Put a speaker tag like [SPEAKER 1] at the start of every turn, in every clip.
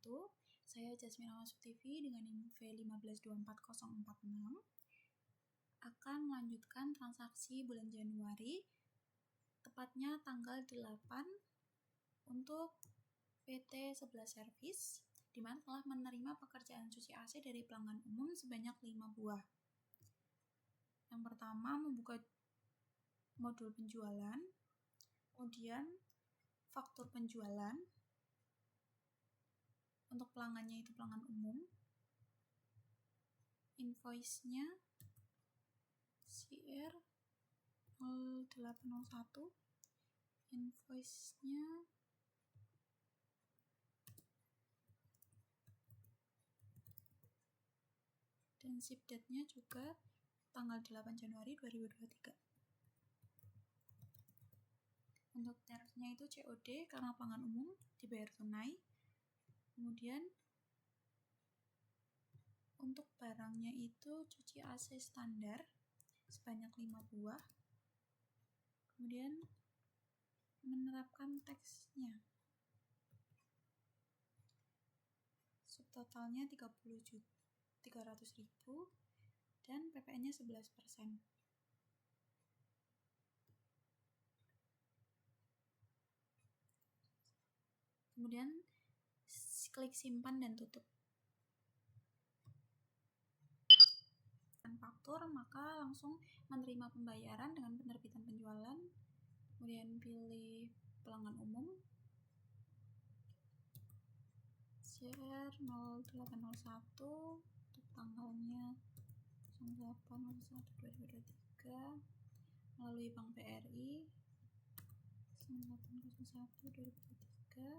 [SPEAKER 1] wabarakatuh. Saya Jasmine Awasustivi dengan NIM V1524046 akan melanjutkan transaksi bulan Januari, tepatnya tanggal 8 untuk PT 11 Service, di mana telah menerima pekerjaan cuci AC dari pelanggan umum sebanyak 5 buah. Yang pertama, membuka modul penjualan, kemudian faktur penjualan, untuk pelanggannya itu pelanggan umum, invoice-nya CR 0801, invoice-nya dan ship date-nya juga tanggal 8 Januari 2023. Untuk tarifnya itu COD karena pelanggan umum dibayar tunai. Kemudian untuk barangnya itu cuci AC standar sebanyak 5 buah. Kemudian menerapkan tax-nya. Subtotalnya 300.000 dan PPN-nya 11%. Kemudian klik simpan dan tutup. Faktur, maka langsung menerima pembayaran dengan penerbitan penjualan. Kemudian pilih pelanggan umum CR 0801 untuk tanggalnya 08/01/2023 melalui Bank BRI 08/01/2023.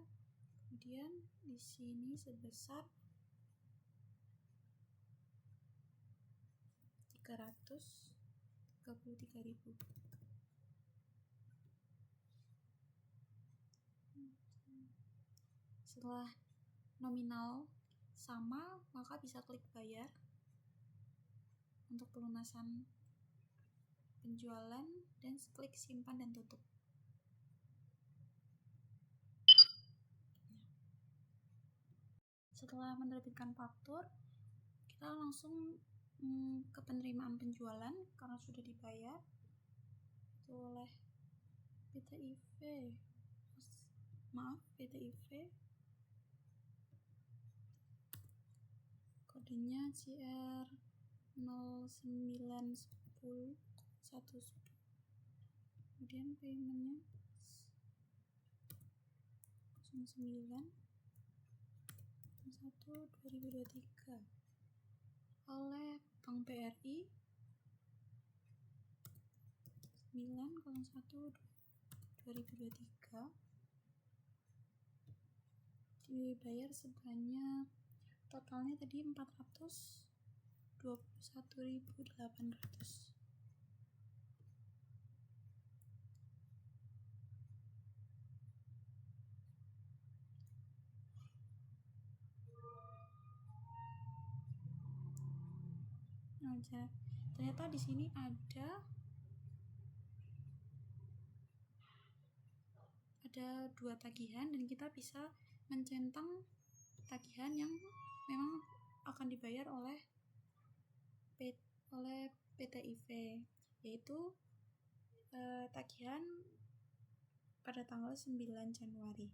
[SPEAKER 1] Kemudian di sini sebesar 333.000. Setelah nominal sama, maka bisa klik bayar untuk pelunasan penjualan dan klik simpan dan tutup. Setelah menerbitkan faktur, kita langsung ke penerimaan penjualan karena sudah dibayar itu oleh PT IV. Kodenya CR 091011. Kemudian paymentnya 09/01/2023 oleh Bank BRI 9/01/2023 dibayar sebanyak totalnya tadi 421.800. Nah, ternyata di sini ada 2 tagihan dan kita bisa mencentang tagihan yang memang akan dibayar oleh PT IV, yaitu tagihan pada tanggal 9 Januari.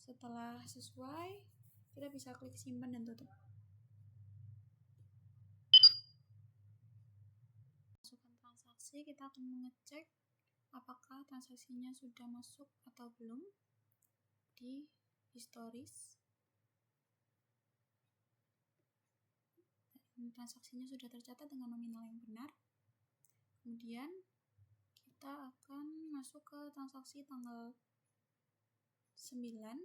[SPEAKER 1] Setelah sesuai, kita bisa klik simpan dan tutup. Masukkan transaksi, kita akan mengecek apakah transaksinya sudah masuk atau belum di historis. Dan transaksinya sudah tercatat dengan nominal yang benar. Kemudian kita akan masuk ke transaksi tanggal 9,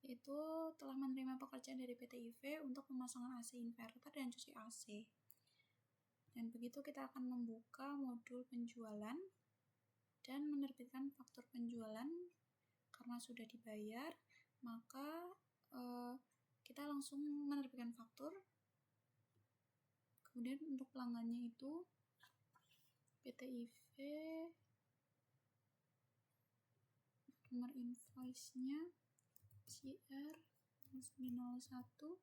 [SPEAKER 1] yaitu telah menerima pekerjaan dari PT IV untuk pemasangan AC inverter dan cuci AC. Dan begitu kita akan membuka modul penjualan dan menerbitkan faktur penjualan. Karena sudah dibayar, maka kita langsung menerbitkan faktur. Kemudian untuk pelanggannya itu PT IV nomor invoice-nya CR 0901,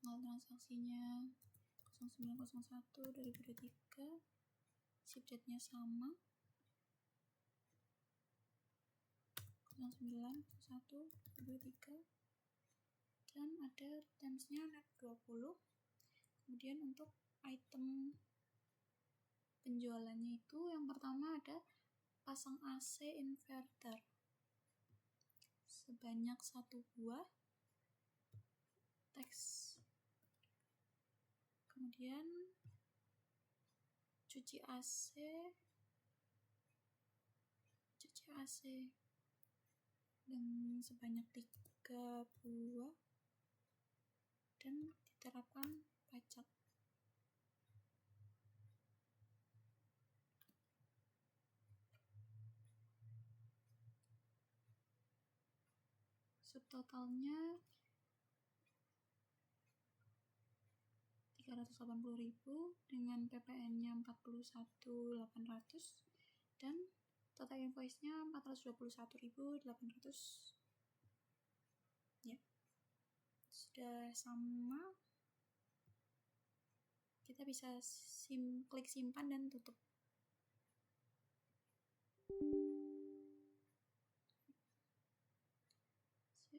[SPEAKER 1] tanggal transaksinya 09.01.2023, ship date-nya sama 09.01.2023, dan ada terms-nya net 20. Kemudian untuk item penjualannya itu yang pertama ada pasang AC inverter sebanyak 1 buah, teks. Kemudian cuci AC dengan sebanyak 3 buah dan diterapkan pajak. Subtotalnya 380.000 dengan PPN-nya 41.800 dan total invoice-nya 421.800. Ya, sudah sama. Kita bisa klik simpan dan tutup.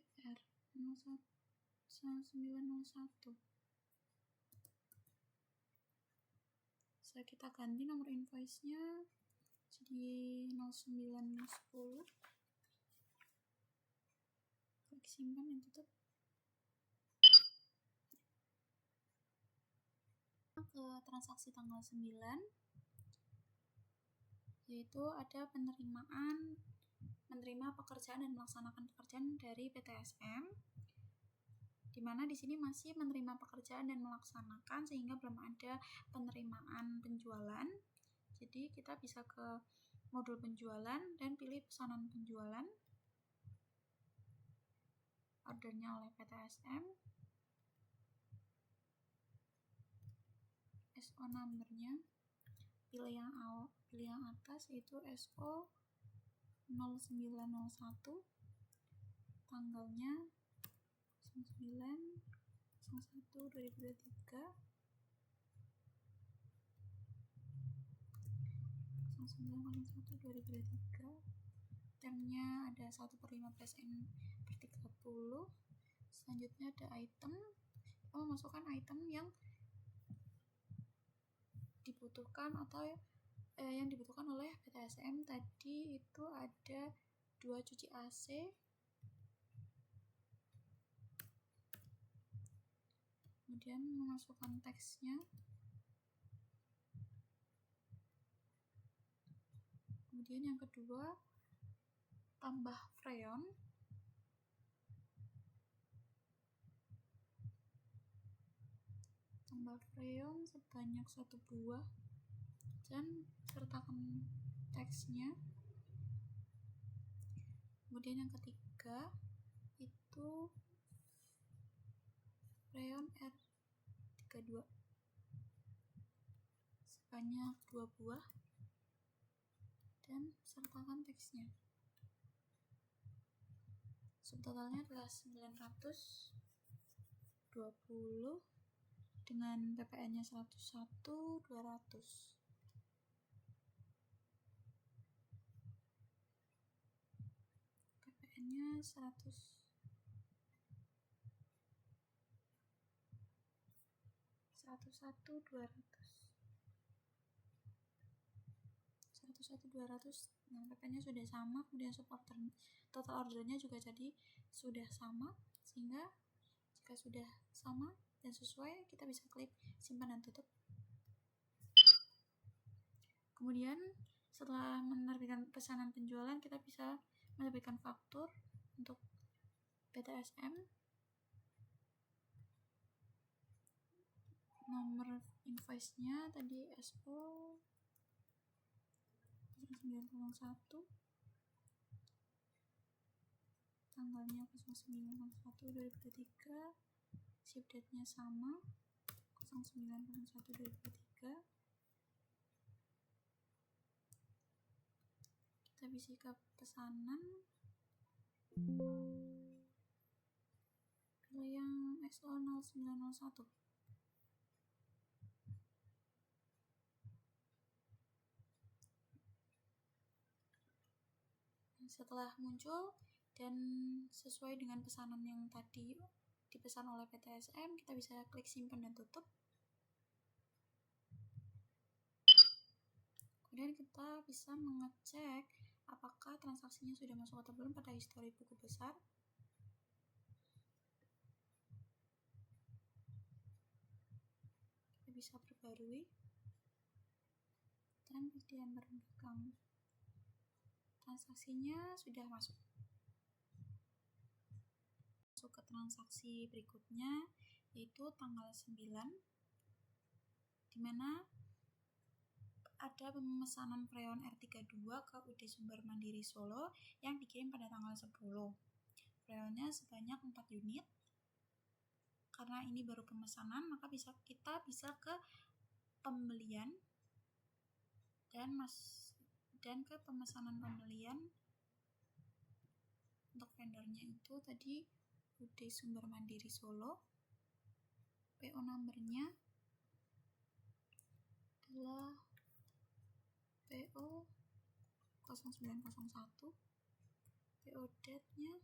[SPEAKER 1] CR 0901. Setelah kita ganti nomor invoice-nya jadi 0910, klik simpan dan tutup. Ke transaksi tanggal 9, yaitu ada menerima pekerjaan dan melaksanakan pekerjaan dari PTSM, di mana di sini masih menerima pekerjaan dan melaksanakan sehingga belum ada penerimaan penjualan. Jadi kita bisa ke modul penjualan dan pilih pesanan penjualan, ordernya oleh PTSM, SO number-nya pilih yang atas, yaitu SO 0901, tanggalnya 09.01.2023, 09.01.2023, termnya ada 1/15N/30. Selanjutnya ada item, kita memasukkan item yang dibutuhkan atau yang dibutuhkan oleh PTSM. Tadi itu ada 2 cuci AC, kemudian memasukkan teksnya, kemudian yang kedua tambah freon, sebanyak 1 buah dan sertakan teksnya. Kemudian yang ketiga itu freon R32 sebanyak 2 buah dan sertakan teksnya. Subtotalnya adalah 920 dengan PPN-nya 101.200. PPN-nya 101.200. Nah, PPN-nya sudah sama, kemudian total ordernya juga jadi sudah sama, sehingga jika sudah sama dan sesuai, kita bisa klik simpan dan tutup. Kemudian setelah menerbitkan pesanan penjualan, kita bisa menerbitkan faktur untuk PTSM. Nomor invoice-nya tadi SO 0901, tanggalnya 09.01.2023, ship date-nya sama 09.01.2023. Kita kita bisa ke pesanan, pilih yang XO0901. Setelah muncul dan sesuai dengan pesanan yang tadi dipesan oleh PTSM, kita bisa klik simpan dan tutup. Kemudian kita bisa mengecek apakah transaksinya sudah masuk atau belum pada histori buku besar. Kita bisa perbarui dan bagian belakang transaksinya sudah masuk. Masuk ke transaksi berikutnya, yaitu tanggal 9, di mana ada pemesanan freon R32 ke UD Sumber Mandiri Solo yang dikirim pada tanggal 10. Freonnya sebanyak 4 unit. Karena ini baru pemesanan, maka kita bisa ke pembelian dan ke pemesanan pembelian. Untuk vendornya itu tadi UD Sumber Mandiri Solo. PO numbernya adalah PO 0901. PO date-nya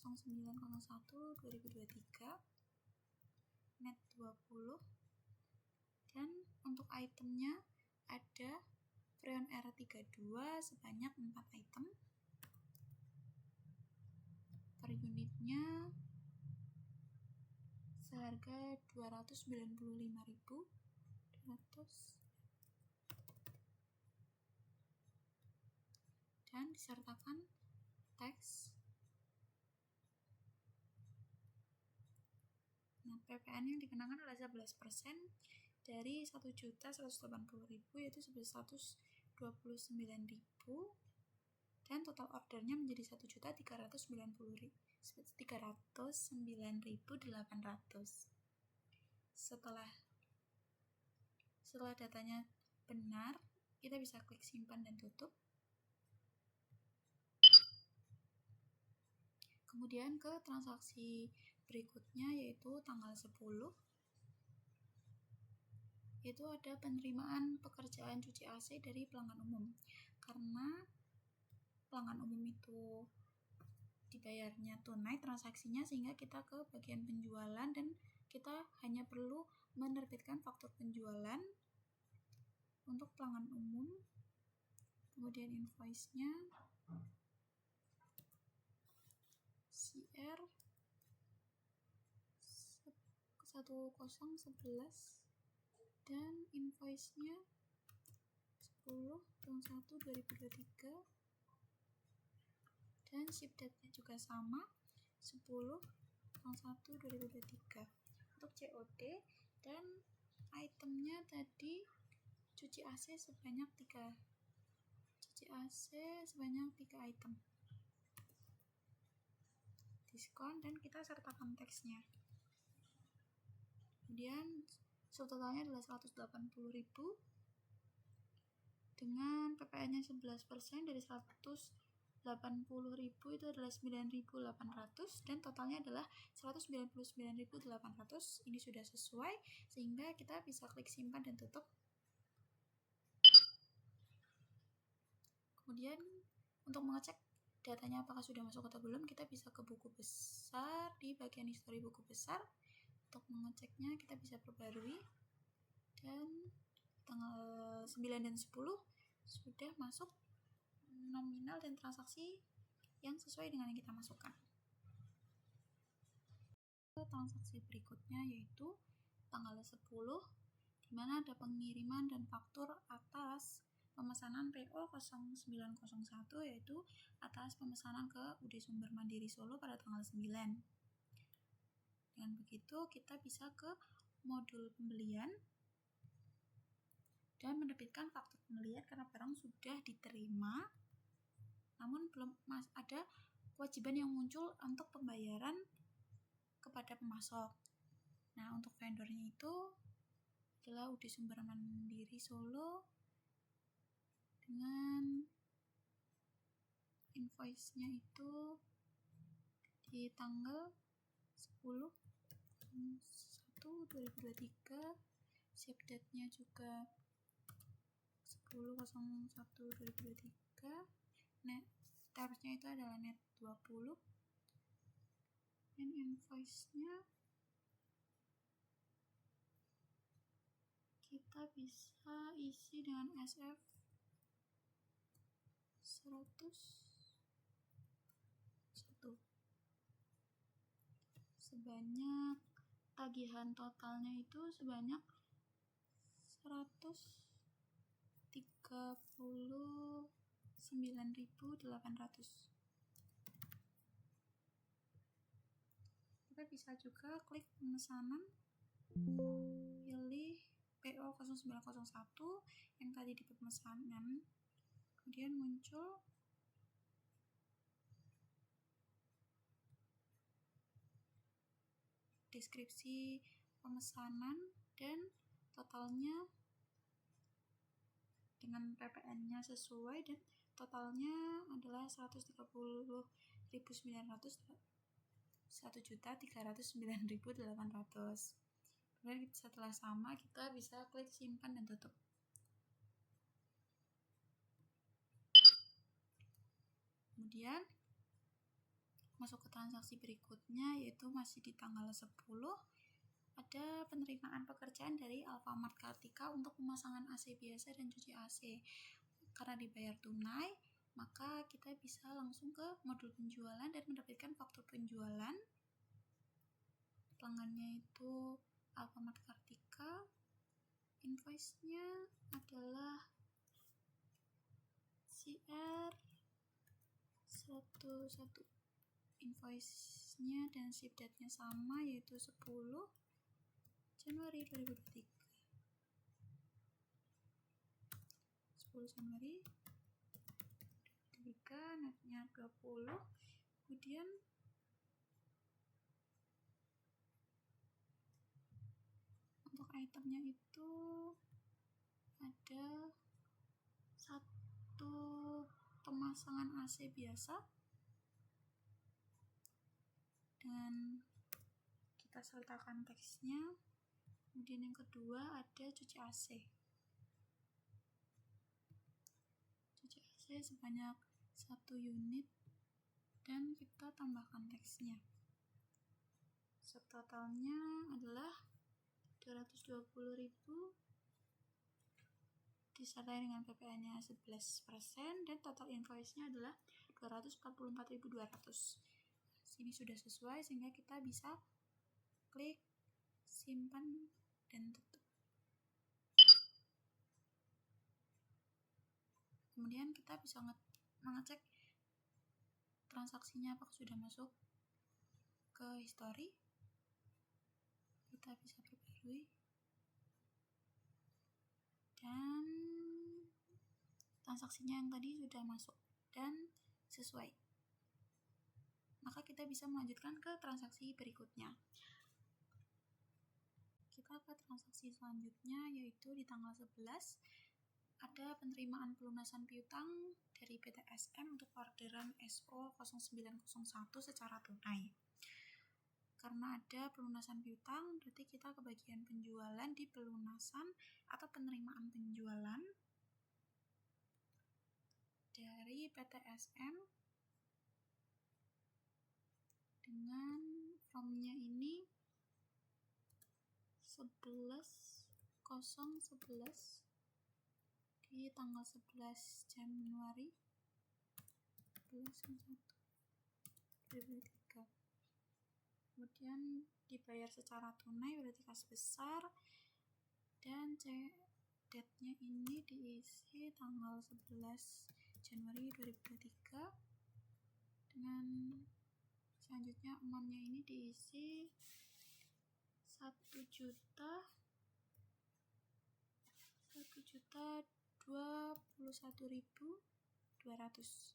[SPEAKER 1] 0901/2023, net 20. Dan untuk itemnya ada freon R32 sebanyak 4 item. Per unitnya seharga 295.200 dan disertakan teks. Nah, PPN yang dikenakan adalah 11% dari 1.180.000, yaitu sebesar 129.000, dan total ordernya menjadi 1.309.800. Setelah datanya benar, kita bisa klik simpan dan tutup. Kemudian ke transaksi berikutnya, yaitu tanggal 10, yaitu ada penerimaan pekerjaan cuci AC dari pelanggan umum. Karena pelanggan umum itu dibayarnya tunai transaksinya, sehingga kita ke bagian penjualan dan kita hanya perlu menerbitkan faktur penjualan untuk pelanggan umum. Kemudian invoice-nya CR 1011 dan invoice-nya 10/1/2023 dan ship date-nya juga sama 10/1/2023. Untuk COD dan itemnya tadi cuci AC sebanyak 3 item. Diskon dan kita sertakan teksnya. Kemudian totalnya adalah 180.000 dengan PPN-nya 11% dari 180.000 itu adalah 9.800 dan totalnya adalah 199.800. Ini sudah sesuai sehingga kita bisa klik simpan dan tutup. Kemudian untuk mengecek datanya apakah sudah masuk atau belum, kita bisa ke buku besar di bagian histori buku besar. Untuk mengeceknya kita bisa perbarui dan tanggal 9 dan 10 sudah masuk nominal dan transaksi yang sesuai dengan yang kita masukkan. Transaksi berikutnya yaitu tanggal 10, di mana ada pengiriman dan faktur atas pemesanan PO 0901, yaitu atas pemesanan ke UD Sumber Mandiri Solo pada tanggal 9. Dengan begitu kita bisa ke modul pembelian dan menerbitkan faktur pembelian karena barang sudah diterima, namun belum ada kewajiban yang muncul untuk pembayaran kepada pemasok. Nah, untuk vendornya itu adalah UD Sumber Mandiri Solo dengan invoice-nya itu di tanggal 10/1/2023, ship date-nya juga 10/01/2023, net terms-nya itu adalah net 20, dan invoice-nya kita bisa isi dengan SF 101 sebanyak tagihan totalnya itu sebanyak 139.800. Kita bisa juga klik pemesanan, pilih PO 0901 yang tadi di pemesanan, kemudian muncul deskripsi pemesanan dan totalnya dengan PPN-nya sesuai, dan totalnya adalah 130.900, 1.309.800. Kemudian setelah sama, kita bisa klik simpan dan tutup. Kemudian masuk ke transaksi berikutnya, yaitu masih di tanggal 10, ada penerimaan pekerjaan dari Alfamart Kartika untuk pemasangan AC biasa dan cuci AC. Karena dibayar tunai, maka kita bisa langsung ke modul penjualan dan mendapatkan faktur penjualan. Pelanggannya itu Alfamart Kartika. Invoice-nya adalah CR11. Invoice-nya dan ship date-nya sama, yaitu 10 Januari 2023. 10 Januari 2023, netnya 20. Kemudian untuk itemnya itu ada satu pemasangan AC biasa, dan kita sertakan teksnya. Kemudian yang kedua ada cuci AC. Cuci AC sebanyak 1 unit, dan kita tambahkan teksnya. Subtotalnya adalah 220.000 disertai dengan PPN-nya 11%, dan total invoice-nya adalah 244.200. Sini sudah sesuai, sehingga kita bisa klik simpan dan tutup. Kemudian kita bisa mengecek transaksinya apakah sudah masuk ke history. Kita bisa perbarui, dan transaksinya yang tadi sudah masuk dan sesuai. Maka kita bisa melanjutkan ke transaksi berikutnya. Kita ke transaksi selanjutnya, yaitu di tanggal 11 ada penerimaan pelunasan piutang dari PT SM untuk orderan SO 0901 secara tunai. Karena ada pelunasan piutang, berarti kita ke bagian penjualan di pelunasan atau penerimaan penjualan dari PT SM dengan formnya ini 11/011 di tanggal 11 Januari 2023. Kemudian dibayar secara tunai berarti kas besar, dan date-nya ini diisi tanggal 11 Januari 2023. Dengan selanjutnya amount-nya ini diisi 1.021.200.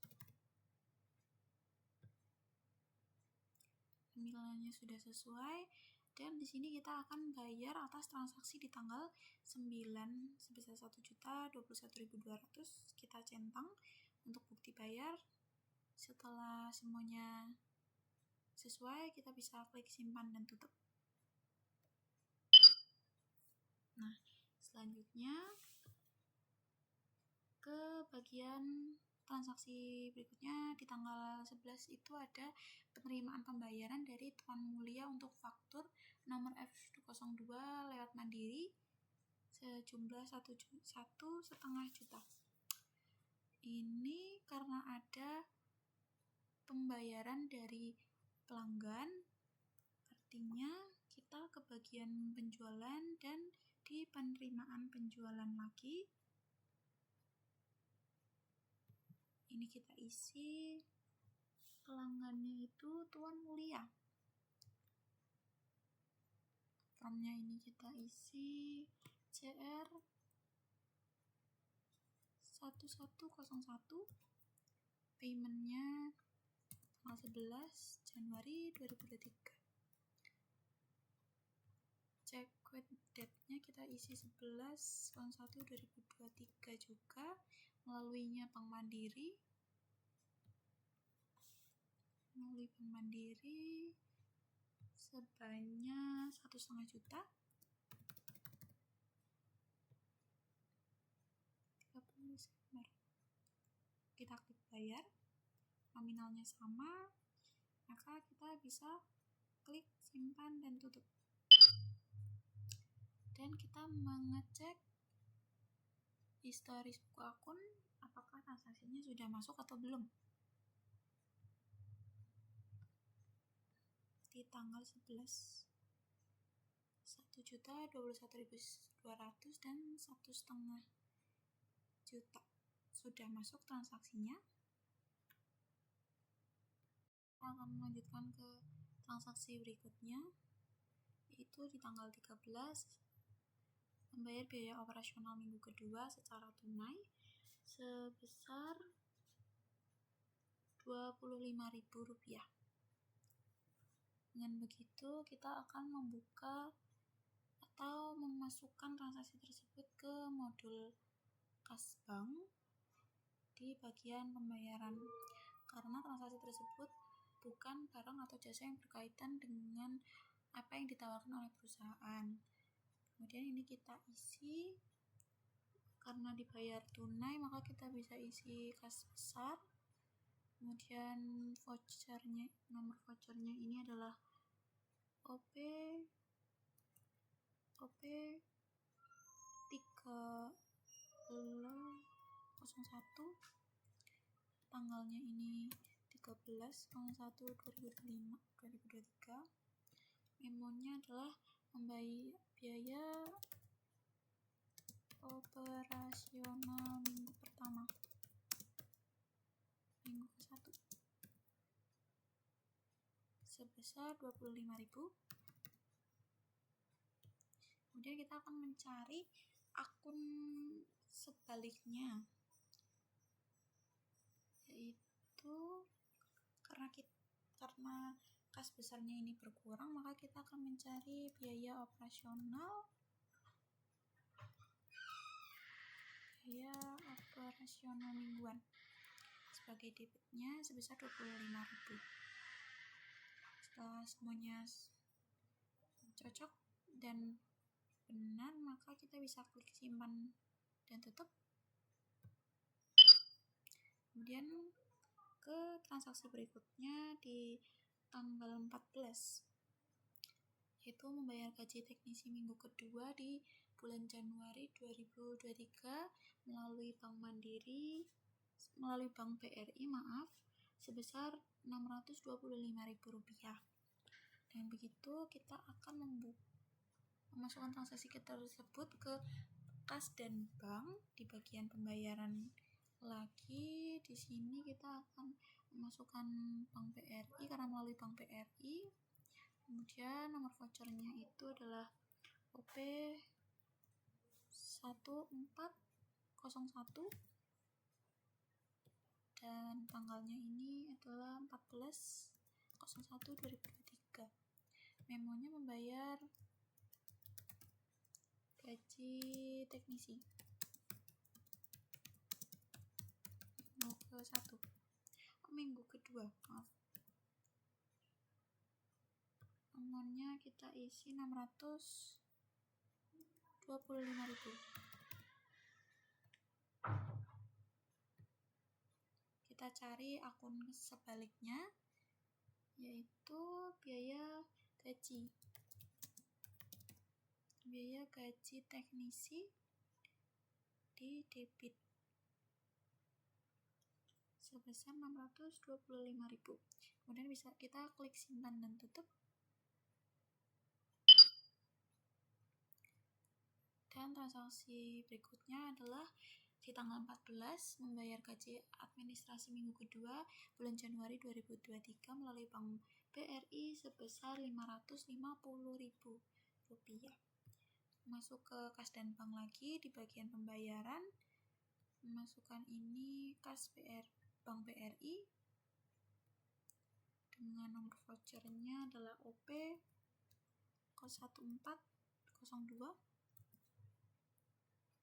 [SPEAKER 1] Nilainya sudah sesuai, dan di sini kita akan bayar atas transaksi di tanggal 9 sebesar 1.021.200. Kita centang untuk bukti bayar Setelah semuanya sesuai, kita bisa klik simpan dan tutup. Nah, selanjutnya ke bagian transaksi berikutnya. Di tanggal 11 itu ada penerimaan pembayaran dari Tuan Mulia untuk faktur nomor F02 lewat Mandiri sejumlah 1,5 juta. Ini karena ada pembayaran dari pelanggan, artinya kita ke bagian penjualan dan di penerimaan penjualan lagi. Ini kita isi pelanggannya itu Tuan Mulia. Formnya ini kita isi CR 1101, paymentnya tanggal 11 Januari 2023. Cek date-nya kita isi 11/01/2023 juga, melaluinya Bank Mandiri. Sebanyak 1,5 juta. 30 Desember. Kita klik bayar, nominalnya sama, maka kita bisa klik simpan dan tutup. Dan kita mengecek historis buku akun, apakah transaksinya sudah masuk atau belum. Di tanggal 11, 1.021.200 dan 1,5 juta sudah masuk transaksinya. Kita akan melanjutkan ke transaksi berikutnya, yaitu di tanggal 13 membayar biaya operasional minggu kedua secara tunai sebesar Rp25.000. Dengan begitu kita akan membuka atau memasukkan transaksi tersebut ke modul kas bank di bagian pembayaran, karena transaksi tersebut bukan barang atau jasa yang berkaitan dengan apa yang ditawarkan oleh perusahaan. Kemudian ini kita isi, karena dibayar tunai maka kita bisa isi kas besar. Kemudian nomor vouchernya ini adalah OP 3001, tanggalnya ini 13/01/2023. Memonya adalah membayar biaya operasional minggu pertama, minggu ke-1 sebesar Rp25.000. Kemudian kita akan mencari akun sebaliknya, yaitu karena kas besarnya ini berkurang, maka kita akan mencari biaya operasional mingguan sebagai debitnya sebesar Rp25.000. Setelah semuanya cocok dan benar, maka kita bisa klik simpan dan tutup. Kemudian ke transaksi berikutnya di tanggal 14, yaitu membayar gaji teknisi minggu kedua di bulan Januari 2023 melalui Bank BRI sebesar Rp625.000. Dan begitu kita akan memasukkan transaksi kita tersebut ke kas dan bank di bagian pembayaran lagi. Di sini kita akan memasukkan Bank BRI karena melalui Bank BRI. Kemudian nomor vouchernya itu adalah OP 1401 dan tanggalnya ini adalah 14/01/2023. Memonya membayar gaji teknisi minggu ke-1. Minggu kedua, maaf. Amonnya kita isi 625.000. Kita cari akun sebaliknya, yaitu biaya gaji. Biaya gaji teknisi di debit sebesar 625.000. Kemudian bisa kita klik simpan dan tutup. Dan transaksi berikutnya adalah di tanggal 14 membayar gaji administrasi minggu kedua bulan Januari 2023 melalui Bank BRI sebesar Rp550.000. Masuk ke kas dan bank lagi di bagian pembayaran. Masukkan ini kas Bank BRI dengan nomor vouchernya adalah OP 01402.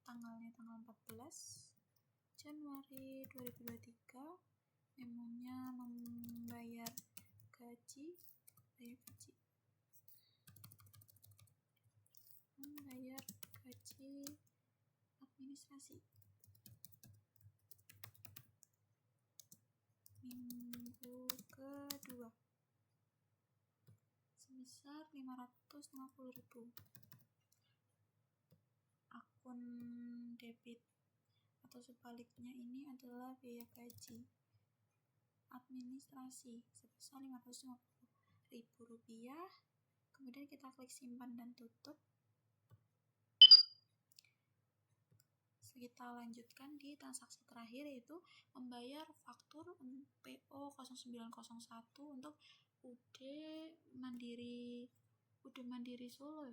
[SPEAKER 1] Tanggalnya tanggal 14 Januari 2023. Memonya membayar gaji administrasi minggu kedua sebesar 550.000. Akun debit atau sebaliknya ini adalah biaya gaji administrasi sebesar Rp550.000. Kemudian kita klik simpan dan tutup. Kita lanjutkan di transaksi terakhir, yaitu membayar faktur PO 0901 untuk UD Mandiri Solo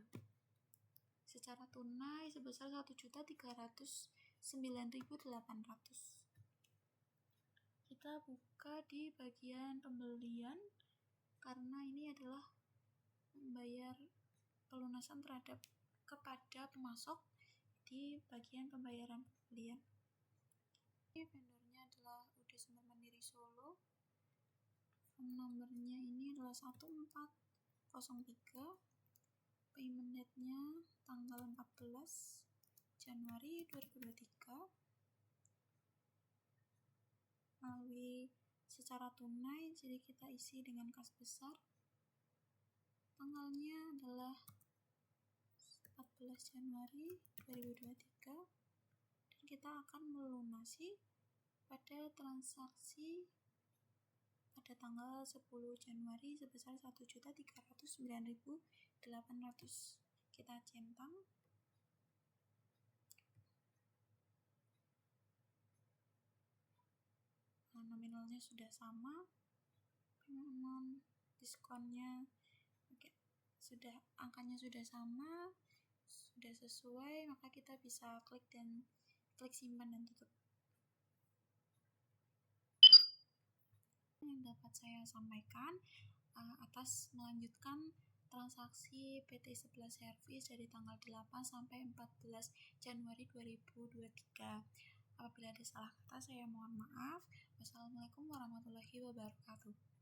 [SPEAKER 1] secara tunai sebesar 1.309.800. Kita buka di bagian pembelian karena ini adalah membayar pelunasan kepada pemasok di bagian pembayaran pembelian. Vendornya adalah UD Sumber Mandiri Solo. Phone numbernya ini adalah 1403. Payment date-nya tanggal 14 Januari 2023. Melalui secara tunai, jadi kita isi dengan kas besar. Tanggalnya adalah 14 Januari 2023 dan kita akan melunasi pada transaksi pada tanggal 10 Januari sebesar 1.309.800. Kita centang. Nominalnya sudah sama, diskonnya angkanya sudah sama, sudah sesuai, maka kita bisa klik simpan dan tutup. Yang dapat saya sampaikan atas melanjutkan transaksi PT 11 Service dari tanggal 8 sampai 14 Januari 2023. Apabila ada salah kata, saya mohon maaf. Wassalamualaikum warahmatullahi wabarakatuh.